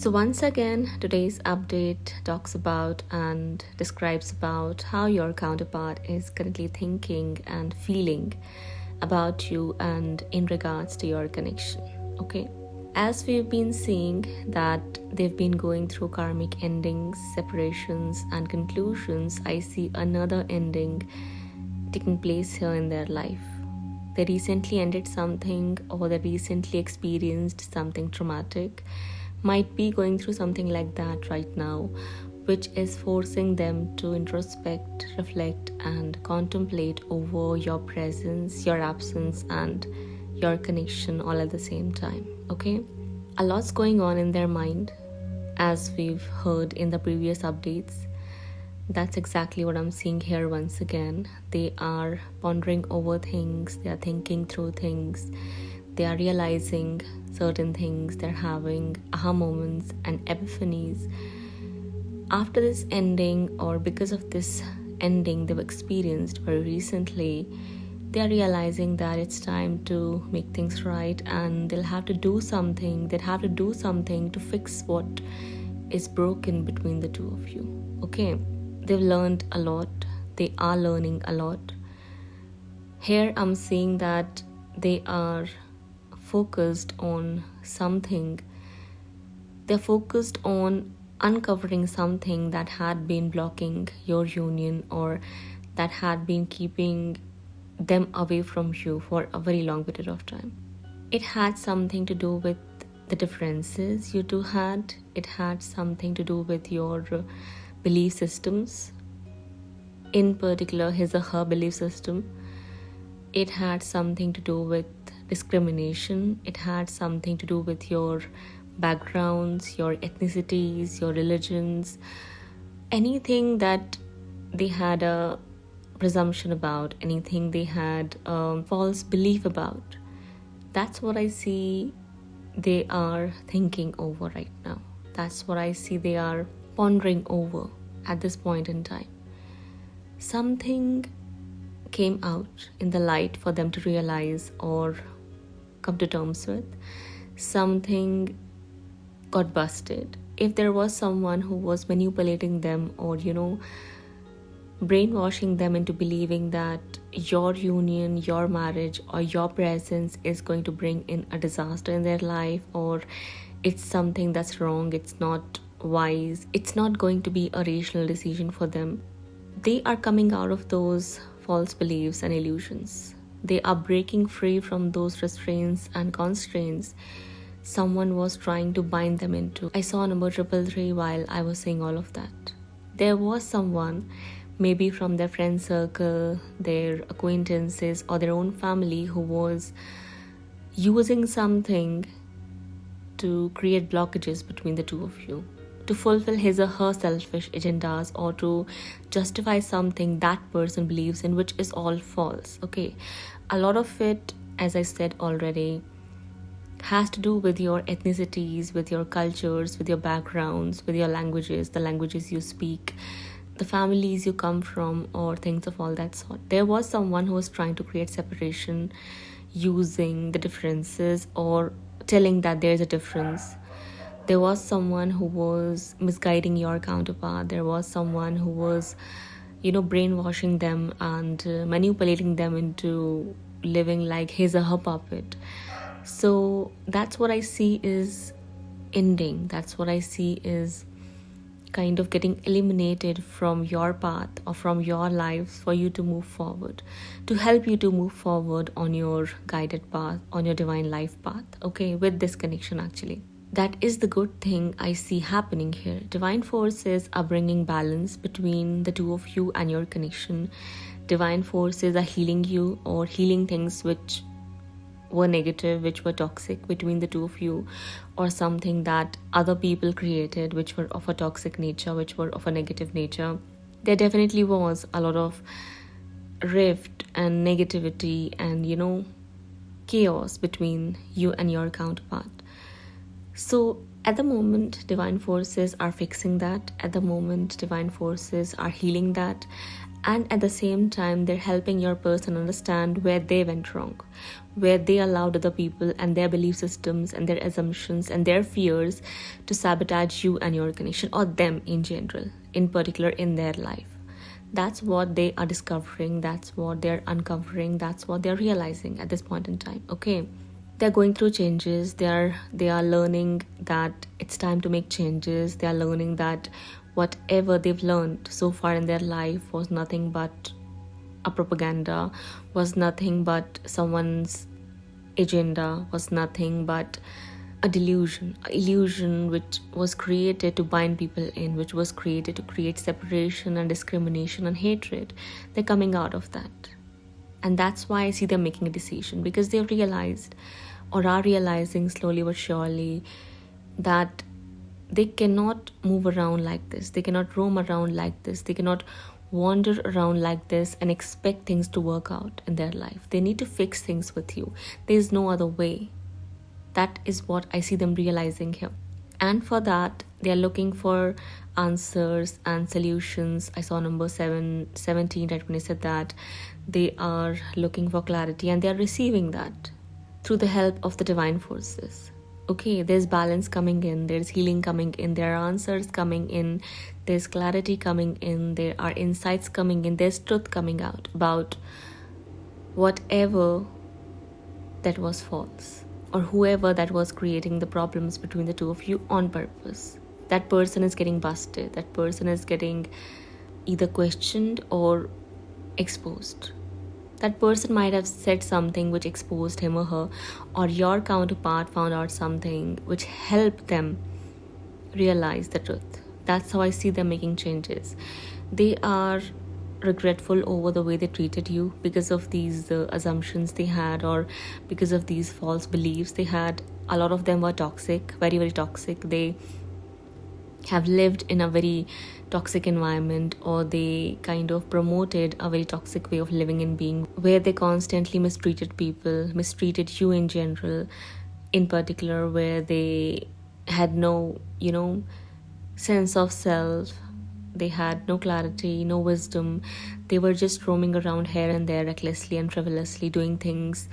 So once again, today's update talks about and describes about how your counterpart is currently thinking and feeling about you and in regards to your connection. Okay, as we've been seeing that they've been going through karmic endings, separations and conclusions, I see another ending taking place here in their life. They recently ended something, or they recently experienced something traumatic, might be going through something like that right now, which is forcing them to introspect, reflect and contemplate over your presence, your absence and your connection all at the same time. Okay, a lot's going on in their mind, as we've heard in the previous updates. That's exactly what I'm seeing here once again. They are pondering over things, they are thinking through things, they are realizing certain things, they're having aha moments and epiphanies. After this ending, or because of this ending they've experienced very recently, they are realizing that it's time to make things right, and they'll have to do something. They'll have to do something to fix what is broken between the two of you. Okay, they've learned a lot. They are learning a lot. Here I'm seeing that they are focused on something. They're focused on uncovering something that had been blocking your union, or that had been keeping them away from you for a very long period of time. It had something to do with the differences you two had. It had something to do with your belief systems, in particular his or her belief system. It had something to do with discrimination. It had something to do with your backgrounds, your ethnicities, your religions, anything that they had a presumption about, anything they had a false belief about. That's what I see they are thinking over right now. That's what I see they are pondering over at this point in time. Something came out in the light for them to realize or come to terms with. Something got busted. If there was someone who was manipulating them, or brainwashing them into believing that your union, your marriage or your presence is going to bring in a disaster in their life, or it's something that's wrong, it's not wise, it's not going to be a rational decision for them, they are coming out of those false beliefs and illusions. They are breaking free from those restraints and constraints someone was trying to bind them into. I saw number 333 while I was saying all of that. There was someone, maybe from their friend circle, their acquaintances or their own family, who was using something to create blockages between the two of you, to fulfill his or her selfish agendas, or to justify something that person believes in, which is all false. Okay, a lot of it, as I said already, has to do with your ethnicities, with your cultures, with your backgrounds, with your languages, the languages you speak, the families you come from, or things of all that sort. There was someone who was trying to create separation using the differences, or telling that there's a difference. There was someone who was misguiding your counterpart. There was someone who was, brainwashing them and manipulating them into living like his or her puppet. So that's what I see is ending. That's what I see is kind of getting eliminated from your path or from your lives, for you to move forward, to help you to move forward on your guided path, on your divine life path. Okay, with this connection actually. That is the good thing I see happening here. Divine forces are bringing balance between the two of you and your connection. Divine forces are healing you, or healing things which were negative, which were toxic between the two of you, or something that other people created which were of a toxic nature, which were of a negative nature. There definitely was a lot of rift and negativity and chaos between you and your counterpart. So at the moment, divine forces are fixing that. At the moment, divine forces are healing that. And at the same time, they're helping your person understand where they went wrong, where they allowed other people and their belief systems and their assumptions and their fears to sabotage you and your connection, or them in general, in particular in their life. That's what they are discovering, that's what they're uncovering, that's what they're realizing at this point in time. Okay, they're going through changes, they are learning that it's time to make changes. They are learning that whatever they've learned so far in their life was nothing but a propaganda, was nothing but someone's agenda, was nothing but a delusion, an illusion which was created to bind people in, which was created to create separation and discrimination and hatred. They're coming out of that. And that's why I see them making a decision, because they've realized, or are realizing slowly but surely, that they cannot move around like this. They cannot roam around like this. They cannot wander around like this and expect things to work out in their life. They need to fix things with you. There is no other way. That is what I see them realizing here. And for that, they are looking for answers and solutions. I saw number 17 right when I said that. They are looking for clarity, and they are receiving that through the help of the divine forces. Okay, there's balance coming in, there's healing coming in, there are answers coming in, there's clarity coming in, there are insights coming in, there's truth coming out about whatever that was false, or whoever that was creating the problems between the two of you on purpose. That person is getting busted, that person is getting either questioned or exposed. That person might have said something which exposed him or her, or your counterpart found out something which helped them realize the truth. That's how I see them making changes. They are regretful over the way they treated you because of these assumptions they had, or because of these false beliefs they had. A lot of them were toxic, very, very toxic. They have lived in a very toxic environment, or they kind of promoted a very toxic way of living and being, where they constantly mistreated people, mistreated you in general, in particular, where they had no, sense of self. They had no clarity, no wisdom. They were just roaming around here and there recklessly and frivolously, doing things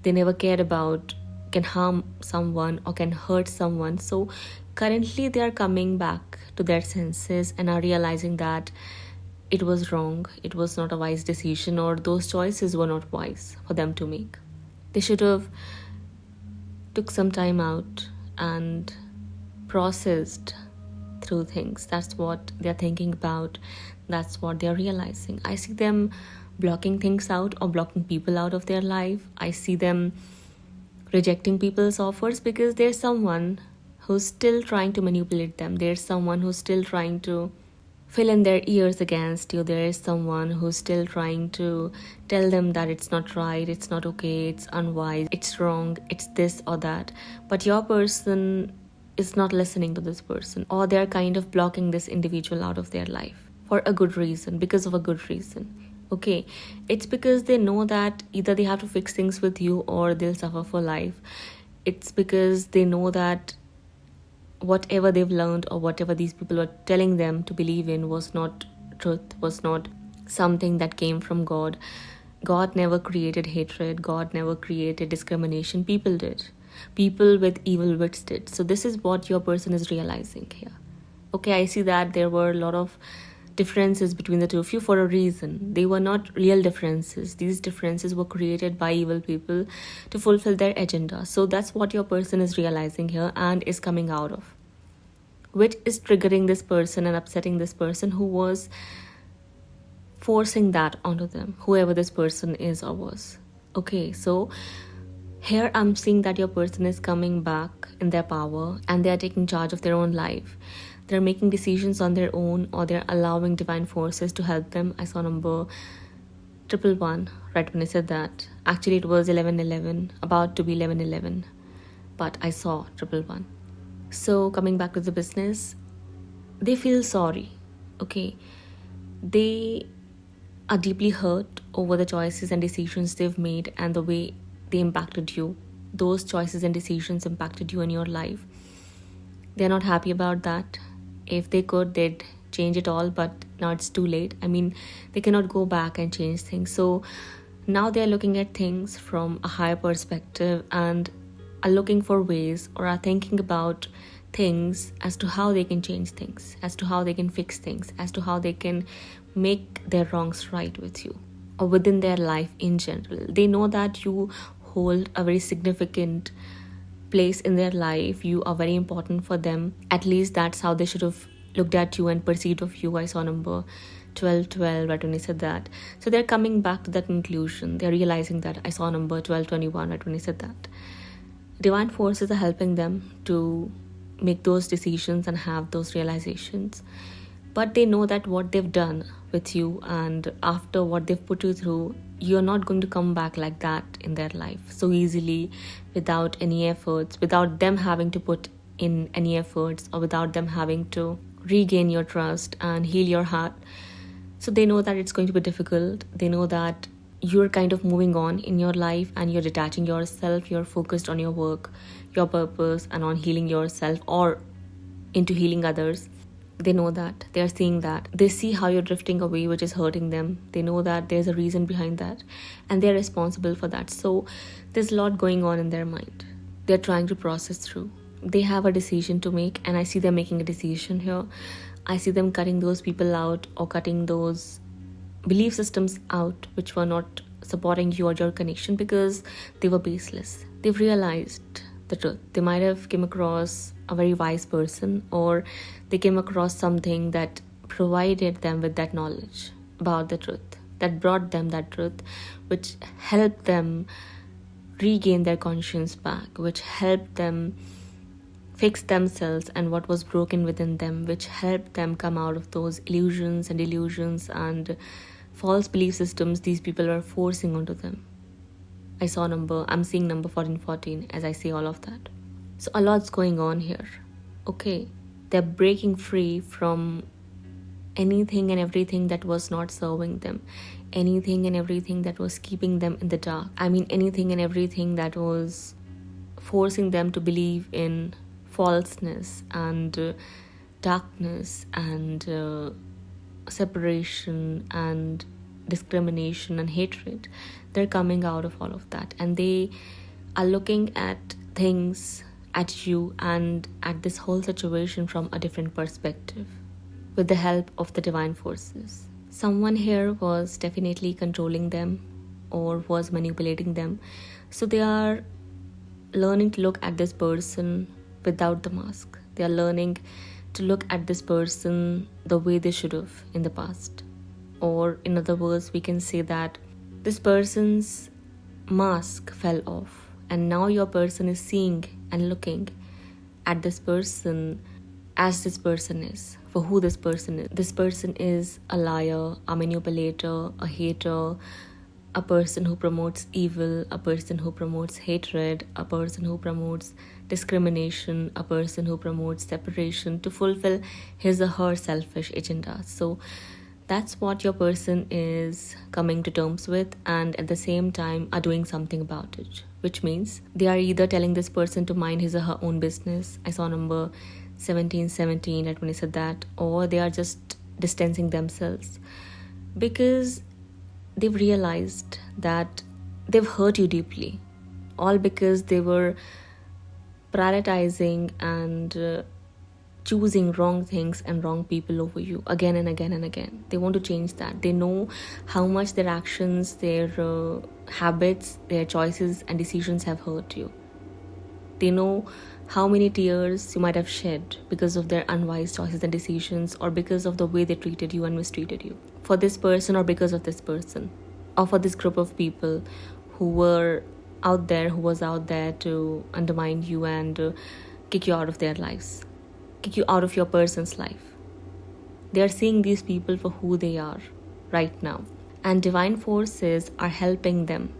they never cared about can harm someone or can hurt someone. So currently they are coming back to their senses and are realizing that it was wrong, it was not a wise decision, or those choices were not wise for them to make. They should have took some time out and processed through things. That's what they're thinking about. That's what they're realizing. I see them blocking things out or blocking people out of their life. I see them rejecting people's offers because there's someone who's still trying to manipulate them. There's someone who's still trying to fill in their ears against you. There is someone who's still trying to tell them that it's not right, it's not okay, it's unwise, it's wrong, it's this or that. But your person is not listening to this person, or they're kind of blocking this individual out of their life for a good reason, because of a good reason. Okay, it's because they know that either they have to fix things with you or they'll suffer for life. It's because they know that whatever they've learned or whatever these people were telling them to believe in was not truth, was not something that came from God. God never created hatred. God never created discrimination. People did. People with evil wits did. So this is what your person is realizing here. Okay, I see that there were a lot of differences between the two of you for a reason. They were not real differences. These differences were created by evil people to fulfill their agenda. So that's what your person is realizing here and is coming out of, which is triggering this person and upsetting this person who was forcing that onto them, whoever this person is or was. Okay, so here I'm seeing that your person is coming back in their power and they are taking charge of their own life. They're making decisions on their own, or they're allowing divine forces to help them. I saw number 111 right when I said that. Actually, it was 1111, about to be 1111, but I saw 111. So coming back to the business, they feel sorry. Okay, they are deeply hurt over the choices and decisions they've made and the way they impacted you. Those choices and decisions impacted you in your life. They're not happy about that. If they could, they'd change it all, but now it's too late. I mean, they cannot go back and change things. So now they're looking at things from a higher perspective and are looking for ways, or are thinking about things as to how they can change things, as to how they can fix things, as to how they can make their wrongs right with you or within their life in general. They know that you hold a very significant place in their life. You are very important for them. At least that's how they should have looked at you and perceived of you. I saw number 1212 right when he said that. So they're coming back to that conclusion. They're realizing that. I saw number 1221 right when he said that. Divine forces are helping them to make those decisions and have those realizations. But they know that what they've done with you and after what they've put you through, you're not going to come back like that in their life so easily, without any efforts, without them having to put in any efforts, or without them having to regain your trust and heal your heart. So they know that it's going to be difficult. They know that you're kind of moving on in your life and you're detaching yourself. You're focused on your work, your purpose, and on healing yourself or into healing others. They know that. They're seeing that. They see how you're drifting away, which is hurting them. They know that there's a reason behind that and they're responsible for that. So there's a lot going on in their mind. They're trying to process through. They have a decision to make, and I see them making a decision here. I see them cutting those people out, or cutting those belief systems out which were not supporting you or your connection because they were baseless. They've realized the truth. They might have come across a very wise person, or they came across something that provided them with that knowledge about the truth, that brought them that truth, which helped them regain their conscience back, which helped them fix themselves and what was broken within them, which helped them come out of those illusions and delusions and false belief systems these people were forcing onto them. I'm seeing number 1414 as I say all of that. So a lot's going on here. Okay, they're breaking free from anything and everything that was not serving them, anything and everything that was keeping them in the dark. I mean, anything and everything that was forcing them to believe in falseness and darkness and separation and discrimination and hatred. They're coming out of all of that, and they are looking at things, at you and at this whole situation from a different perspective with the help of the divine forces. Someone here was definitely controlling them or was manipulating them. So they are learning to look at this person without the mask. They are learning to look at this person the way they should have in the past. Or in other words, we can say that this person's mask fell off, and now your person is seeing and looking at this person as this person is, for who this person is. This person is a liar, a manipulator, a hater, a person who promotes evil, a person who promotes hatred, a person who promotes discrimination, a person who promotes separation to fulfill his or her selfish agenda. So that's what your person is coming to terms with, and at the same time are doing something about it, which means they are either telling this person to mind his or her own business. I saw number 1717 at when he said that, or they are just distancing themselves because they've realized that they've hurt you deeply, all because they were prioritizing and choosing wrong things and wrong people over you again and again and again. They want to change that. They know how much their actions, their habits, their choices and decisions have hurt you. They know how many tears you might have shed because of their unwise choices and decisions, or because of the way they treated you and mistreated you, for this person or because of this person, or for this group of people who was out there to undermine you and kick you out of their lives, kick you out of your person's life. They are seeing these people for who they are right now, and divine forces are helping them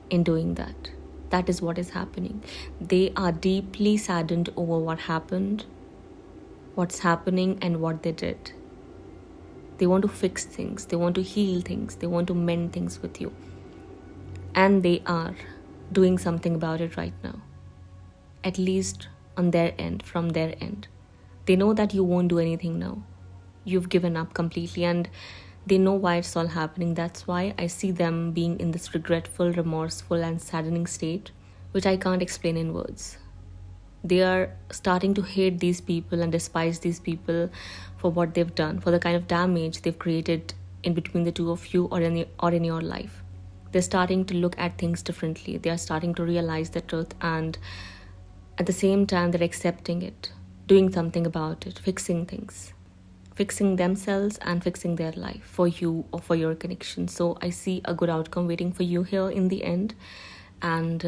in doing that. That is what is happening. They are deeply saddened over what happened, what's happening, and what they did. They want to fix things, they want to heal things, they want to mend things with you, and they are doing something about it right now, at least on their end, from their end. They know that you won't do anything now. you've given up completely, and they know why it's all happening. That's why I see them being in this regretful, remorseful, and saddening state, which I can't explain in words. They are starting to hate these people and despise these people for what they've done, for the kind of damage they've created in between the two of you or in your life. They're starting to look at things differently. They are starting to realize the truth, and at the same time they're accepting it, doing something about it, fixing things, fixing themselves and fixing their life for you or for your connection. So I see a good outcome waiting for you here in the end, and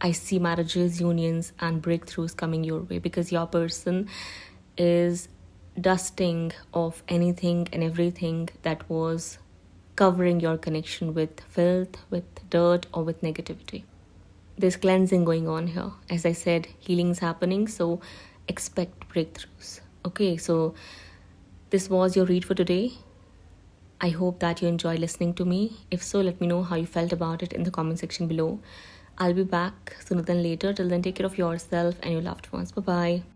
I see marriages, unions, and breakthroughs coming your way, because your person is dusting off anything and everything that was covering your connection with filth, with dirt, or with negativity. There's cleansing going on here. As I said, healing's happening, so expect breakthroughs. Okay, so this was your read for today. I hope that you enjoyed listening to me. If so, let me know how you felt about it in the comment section below. I'll be back sooner than later. Till then, take care of yourself and your loved ones. Bye-bye.